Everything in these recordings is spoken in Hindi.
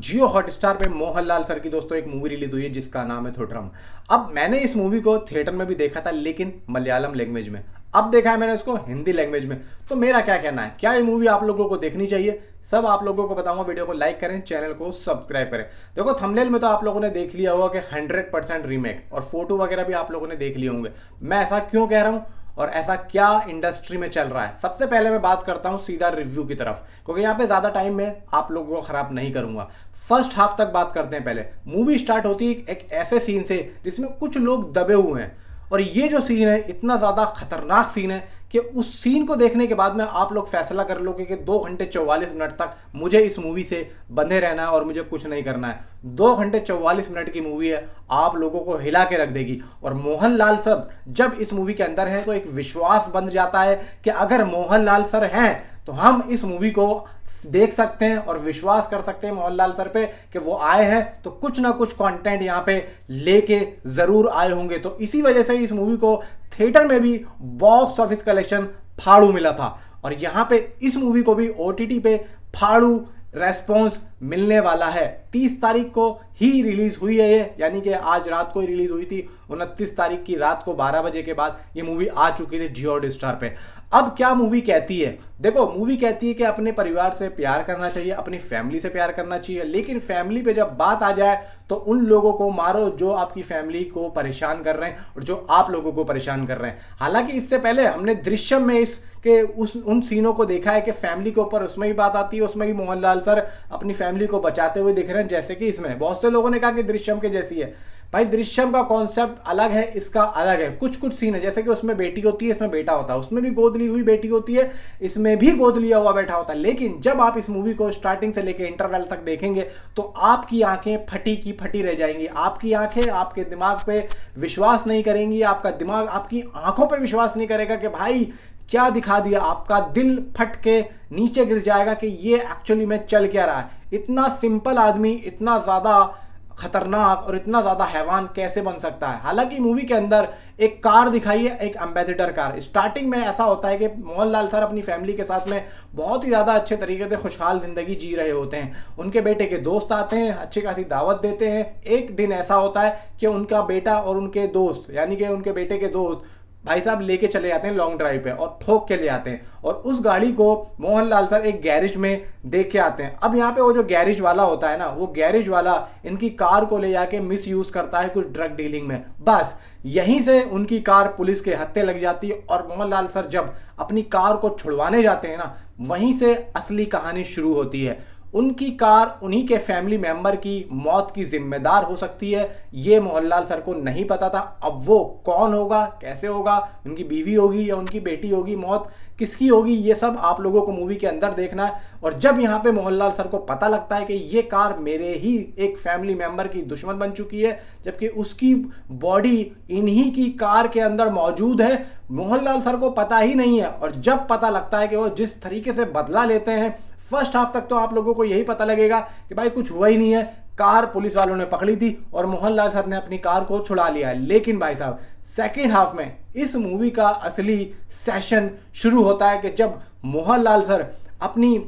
जियो हॉटस्टार पे मोहनलाल सर की दोस्तों एक मूवी रिलीज हुई है जिसका नाम है थोटरम। अब मैंने इस मूवी को थिएटर में भी देखा था लेकिन मलयालम लैंग्वेज में। अब देखा है मैंने इसको हिंदी लैंग्वेज में। तो मेरा क्या कहना है, क्या ये मूवी आप लोगों को देखनी चाहिए, सब आप लोगों को बताऊंगा। वीडियो को लाइक करें, चैनल को सब्सक्राइब करें। देखो थंबनेल में तो आप लोगों ने देख लिया होगा कि 100% रीमेक, और फोटो वगैरह भी आप लोगों ने देख लिए होंगे। मैं ऐसा क्यों कह रहा हूं और ऐसा क्या इंडस्ट्री में चल रहा है, सबसे पहले मैं बात करता हूं सीधा रिव्यू की तरफ, क्योंकि यहां पे ज्यादा टाइम में आप लोगों को खराब नहीं करूंगा। फर्स्ट हाफ तक बात करते हैं। पहले मूवी स्टार्ट होती है एक ऐसे सीन से जिसमें कुछ लोग दबे हुए हैं, और ये जो सीन है इतना ज्यादा खतरनाक सीन है कि उस सीन को देखने के बाद में आप लोग फैसला कर लोगे कि 2 घंटे 44 मिनट तक मुझे इस मूवी से बंधे रहना है और मुझे कुछ नहीं करना है। 2 घंटे 44 मिनट की मूवी है, आप लोगों को हिला के रख देगी। और मोहनलाल सर जब इस मूवी के अंदर हैं तो एक विश्वास बन जाता है कि अगर मोहनलाल सर हैं तो हम इस मूवी को देख सकते हैं और विश्वास कर सकते हैं मोहनलाल सर पे कि वो आए हैं तो कुछ ना कुछ कंटेंट यहां पे लेके जरूर आए होंगे। तो इसी वजह से इस मूवी को थिएटर में भी बॉक्स ऑफिस कलेक्शन फाड़ू मिला था, और यहां पे इस मूवी को भी ओटीटी पे फाड़ू रेस्पॉन्स मिलने वाला है। 30 तारीख को ही रिलीज हुई है ये, यानी कि आज रात को ही रिलीज हुई थी। 29 तारीख की रात को 12 बजे के बाद ये मूवी आ चुकी थी जियो हॉटस्टार पे। अब क्या मूवी कहती है, देखो मूवी कहती है कि अपने परिवार से प्यार करना चाहिए, अपनी फैमिली से प्यार करना चाहिए, लेकिन फैमिली पे जब बात आ जाए तो उन लोगों को मारो जो आपकी फैमिली को परेशान कर रहे हैं और जो आप लोगों को परेशान कर रहे हैं। हालांकि इससे पहले हमने दृश्यम में इसके उन सीनों को देखा है कि फैमिली के ऊपर उसमें भी बात आती है, उसमें भी मोहनलाल सर अपनी फैमिली को बचाते हुए दिख रहे हैं, जैसे कि इसमें। बहुत से लोगों ने कहा कि दृश्यम के जैसी है। भाई दृश्यम का कॉन्सेप्ट अलग है, इसका अलग है। कुछ कुछ सीन है जैसे कि उसमें बेटी होती है, इसमें बेटा होता है, उसमें भी गोद ली हुई बेटी होती है, इसमें भी गोद लिया हुआ बेटा होता है। लेकिन जब आप इस मूवी को स्टार्टिंग से लेकर इंटरवल तक देखेंगे तो आपकी आंखें फटी की फटी रह जाएंगी। आपकी आंखें आपके दिमाग पे विश्वास नहीं करेंगी, आपका दिमाग आपकी आंखों पे विश्वास नहीं करेगा कि भाई क्या दिखा दिया। आपका दिल फट के नीचे गिर जाएगा कि ये एक्चुअली में चल क्या रहा है। इतना सिंपल आदमी इतना ज्यादा खतरनाक और इतना ज्यादा हैवान कैसे बन सकता है। हालांकि मूवी के अंदर एक कार दिखाई है, एक एम्बेसडर कार। स्टार्टिंग में ऐसा होता है कि मोहनलाल सर अपनी फैमिली के साथ में बहुत ही ज्यादा अच्छे तरीके से खुशहाल जिंदगी जी रहे होते हैं। उनके बेटे के दोस्त आते हैं, अच्छी खासी दावत देते हैं। एक दिन ऐसा होता है कि उनका बेटा और उनके दोस्त, यानी कि उनके बेटे के दोस्त भाई साहब लेके चले जाते हैं लॉन्ग ड्राइव पे और ठोक के ले आते हैं, और उस गाड़ी को मोहनलाल सर एक गैरेज में देख के आते हैं। अब यहाँ पे वो जो गैरेज वाला होता है ना, वो गैरेज वाला इनकी कार को ले जाके मिस यूज करता है कुछ ड्रग डीलिंग में। बस यहीं से उनकी कार पुलिस के हत्थे लग जाती है, और मोहनलाल सर जब अपनी कार को छुड़वाने जाते हैं ना, वहीं से असली कहानी शुरू होती है। उनकी कार उन्हीं के फैमिली मेंबर की मौत की जिम्मेदार हो सकती है, ये मोहनलाल सर को नहीं पता था। अब वो कौन होगा, कैसे होगा, उनकी बीवी होगी या उनकी बेटी होगी, मौत किसकी होगी, ये सब आप लोगों को मूवी के अंदर देखना है। और जब यहाँ पे मोहनलाल सर को पता लगता है कि ये कार मेरे ही एक फैमिली मेंबर की दुश्मन बन चुकी है, जबकि उसकी बॉडी इन्हीं की कार के अंदर मौजूद है, मोहनलाल सर को पता ही नहीं है। और जब पता लगता है कि वो जिस तरीके से बदला लेते हैं, फर्स्ट हाफ तक तो आप लोगों को यही पता लगेगा कि भाई कुछ हुआ ही नहीं है, कार पुलिस वालों ने पकड़ी थी और मोहनलाल सर ने अपनी कार को छुड़ा लिया है। लेकिन भाई साहब सेकेंड हाफ में इस मूवी का असली सेशन शुरू होता है कि जब मोहनलाल सर अपनी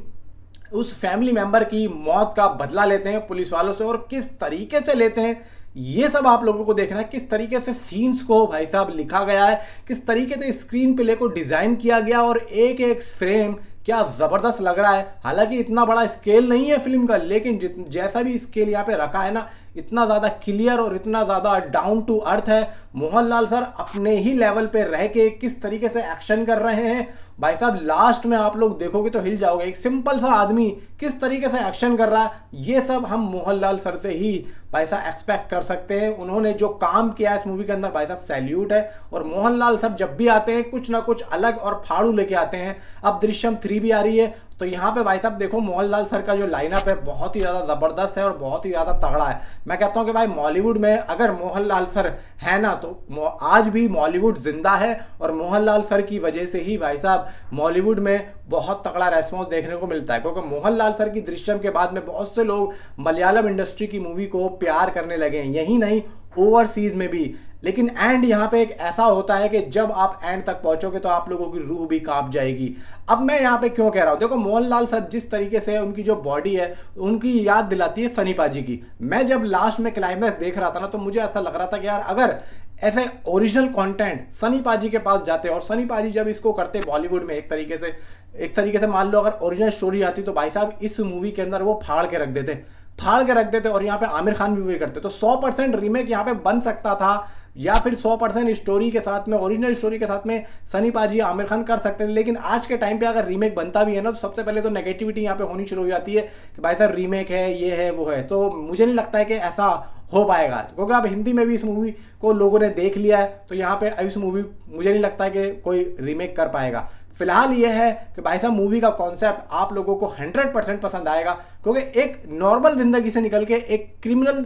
उस फैमिली मेंबर की मौत का बदला लेते हैं पुलिस वालों से, और किस तरीके से लेते हैं ये सब आप लोगों को देखना है। किस तरीके से सीन्स को भाई साहब लिखा गया है, किस तरीके से स्क्रीन प्ले को डिजाइन किया गया, और एक एक फ्रेम क्या जबरदस्त लग रहा है। हालांकि इतना बड़ा स्केल नहीं है फिल्म का, लेकिन जैसा भी स्केल यहाँ पे रखा है ना, इतना ज्यादा क्लियर और इतना ज्यादा डाउन टू अर्थ है। मोहनलाल सर अपने ही लेवल पे रह के किस तरीके से एक्शन कर रहे हैं भाई साहब, लास्ट में आप लोग देखोगे तो हिल जाओगे। एक सिंपल सा आदमी किस तरीके से एक्शन कर रहा है, ये सब हम मोहनलाल सर से ही भाई साहब एक्सपेक्ट कर सकते हैं। उन्होंने जो काम किया इस मूवी के अंदर भाई साहब सैल्यूट है। और मोहनलाल सर जब भी आते हैं कुछ ना कुछ अलग और फाड़ू लेके आते हैं। अब दृश्यम 3 भी आ रही है, तो यहाँ पे भाई साहब देखो मोहनलाल सर का जो लाइनअप है बहुत ही ज्यादा जबरदस्त है और बहुत ही ज्यादा तगड़ा है। मैं कहता हूँ कि भाई बॉलीवुड में अगर मोहनलाल सर है ना, तो आज भी बॉलीवुड जिंदा है, और मोहनलाल सर की वजह से ही भाई साहब बॉलीवुड में बहुत तगड़ा रेस्पॉन्स देखने को मिलता है, क्योंकि मोहनलाल सर की दृश्यम के बाद में बहुत से लोग मलयालम इंडस्ट्री की मूवी को प्यार करने लगे हैं, यही नहीं ओवरसीज में भी। लेकिन एंड यहाँ पे एक ऐसा होता है कि जब आप एंड तक पहुंचोगे तो आप लोगों की रूह भी कांप जाएगी। अब मैं यहाँ पे क्यों कह रहा हूँ, देखो मोहनलाल सर जिस तरीके से उनकी जो बॉडी है उनकी याद दिलाती है सनी पाजी की। मैं जब लास्ट में क्लाइमैक्स देख रहा था ना, तो मुझे ऐसा लग रहा था कि यार अगर ऐसे ओरिजिनल कंटेंट सनी पाजी के पास जाते और सनी पाजी जब इसको करते बॉलीवुड में, एक तरीके से मान लो अगर ओरिजिनल स्टोरी आती, तो भाई साहब इस मूवी के अंदर वो फाड़ के रख देते और यहाँ पे आमिर खान भी वही करते, तो 100% रीमेक यहाँ पे बन सकता था, या फिर 100% स्टोरी के साथ में, ओरिजिनल स्टोरी के साथ में सनी पाजी आमिर खान कर सकते हैं। लेकिन आज के टाइम पे अगर रीमेक बनता भी है ना, तो सबसे पहले तो नेगेटिविटी यहाँ पे होनी शुरू हो जाती है कि भाई साहब रीमेक है, ये है वो है। तो मुझे नहीं लगता है कि ऐसा हो पाएगा, क्योंकि अब हिंदी में भी इस मूवी को लोगों ने देख लिया है, तो यहाँ पे इस मूवी मुझे नहीं लगता है कि कोई रीमेक कर पाएगा। फिलहाल ये है कि भाई साहब मूवी का कॉन्सेप्ट आप लोगों को 100% पसंद आएगा, क्योंकि एक नॉर्मल जिंदगी से निकल के एक क्रिमिनल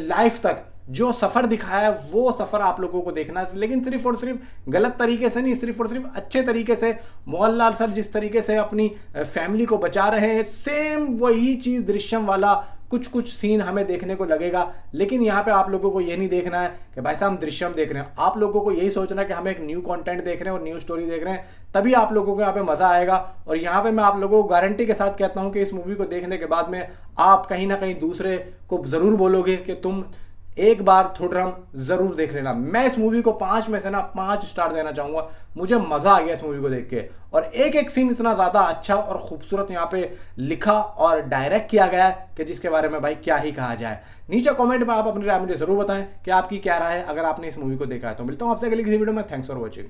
लाइफ तक जो सफर दिखाया है वो सफर आप लोगों को देखना है। लेकिन सिर्फ और सिर्फ गलत तरीके से नहीं, सिर्फ और सिर्फ अच्छे तरीके से। मोहनलाल सर जिस तरीके से अपनी फैमिली को बचा रहे हैं, सेम वही चीज दृश्यम वाला कुछ सीन हमें देखने को लगेगा। लेकिन यहाँ पे आप लोगों को ये नहीं देखना है कि भाई साहब हम दृश्यम देख रहे हैं, आप लोगों को यही सोचना है कि हम एक न्यू कंटेंट देख रहे हैं और न्यू स्टोरी देख रहे हैं, तभी आप लोगों को यहाँ पे मजा आएगा। और यहाँ पे मैं आप लोगों को गारंटी के साथ कहता हूँ कि इस मूवी को देखने के बाद में आप कहीं ना कहीं दूसरे को जरूर बोलोगे कि तुम एक बार थोड़रम जरूर देख लेना। मैं इस मूवी को 5 में से ना 5 स्टार देना चाहूंगा। मुझे मजा आ गया इस मूवी को देख के, और एक एक सीन इतना ज्यादा अच्छा और खूबसूरत यहाँ पे लिखा और डायरेक्ट किया गया है कि जिसके बारे में भाई क्या ही कहा जाए। नीचे कमेंट में आप अपनी राय मुझे जरूर बताएं कि आपकी क्या राय है अगर आपने इस मूवी को देखा है। तो मिलता हूं आपसे अगली किसी वीडियो में। Thanks for watching.